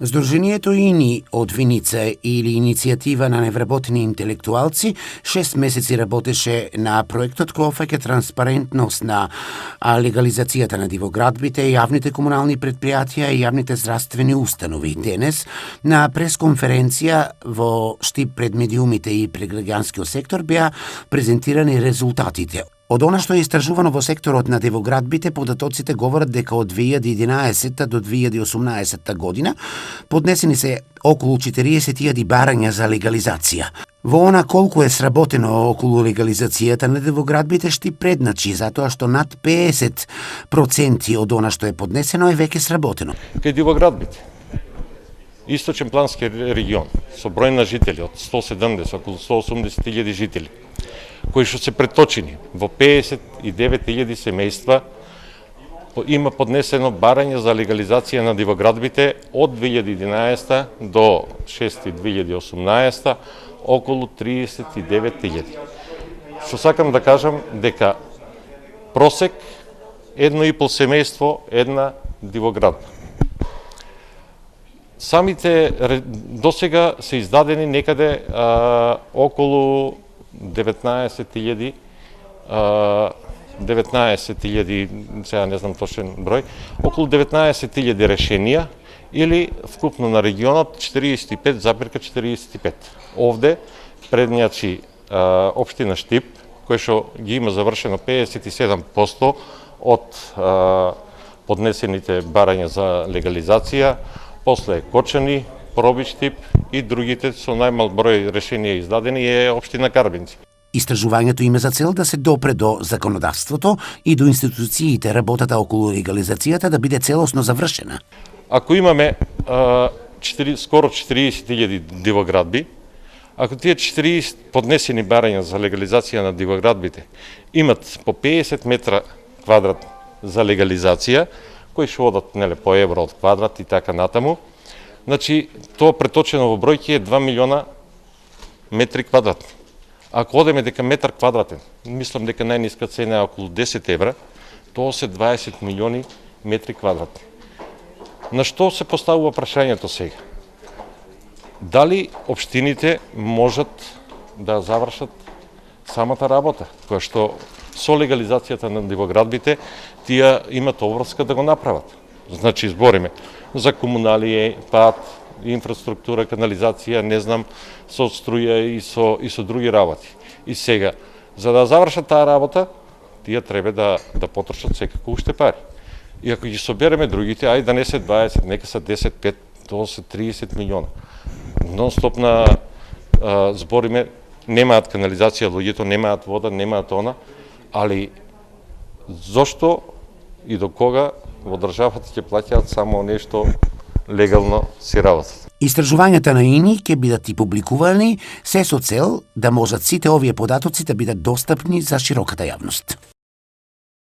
Здруженијето ИНИ од Виница или Иницијатива на невработени интелектуалци 6 месеци работеше на проектот кој офаќа транспарентност на легализацијата на дивоградбите, јавните комунални претпријатија и јавните здравствени установи. Денес на пресконференција во штип пред медиумите и пред граѓанскиот сектор беа презентирани резултатите. Од она што е истражувано во секторот на дивоградбите, податоците говорат дека од 2011 до 2018 година поднесени се околу 40.000 барања за легализација. Во она колку е сработено околу легализацијата на дивоградбите ще предначи, затоа што над 50% од она што е поднесено е веќе сработено. Кај дивоградбите, Источен плански регион, со број на жители од 170, околу 180.000 жители, кои што се преточени во 59.000 семејства, има поднесено барање за легализација на дивоградбите од 2011 до 6 2018 околу 39.000. Што сакам да кажам дека просек 1,5 семејство една дивоградба. Самите досега се издадени некаде околу 19.000, сега не знам точен број, околу 19.000 решенија или вкупно на регионот 45,45. Овде предњачи општина Штип, кој што ги има завршено 57% од поднесените барања за легализација, после Кочани, Пробич Штип и другите со најмал број решенија издадени е општина Карбинци. Истражувањето има за цел да се допре до законодавството и до институциите работата околу легализацијата да биде целосно завршена. Ако имаме скоро 40.000 дивоградби, ако тие 40 поднесени барања за легализација на дивоградбите имат по 50 метра квадрат за легализација, кои што одат по евро од квадрат и така натаму, значи тоа преточено во бројки е 2 милиона метри квадратни. Ако одеме дека метар квадратен, мислам дека најниска цена е околу 10 евра, тоа се 20 милиони метри квадратни. На што се поставува прашањето сега? Дали општините можат да завршат самата работа, која што со легализацијата на дивоградбите тие имат обврска да го направат. Значи збориме за комуналија, пат, инфраструктура, канализација, не знам, со струја и со други работи. И сега, за да завршат таа работа, тие треба да потрошат секако уште пари. И ако ги собереме другите, ајде да не се 20, нека се 10, 5, тоа се 30 милиона. Нон-стоп на збориме, немаат канализација, луѓето немаат вода, немаат она, али зошто и до кога во државата ќе плаќаат само нешто легално си работат? Истражувањата на ИНИ ќе бидат и публикувани се со цел да можат сите овие податоци да бидат достапни за широката јавност.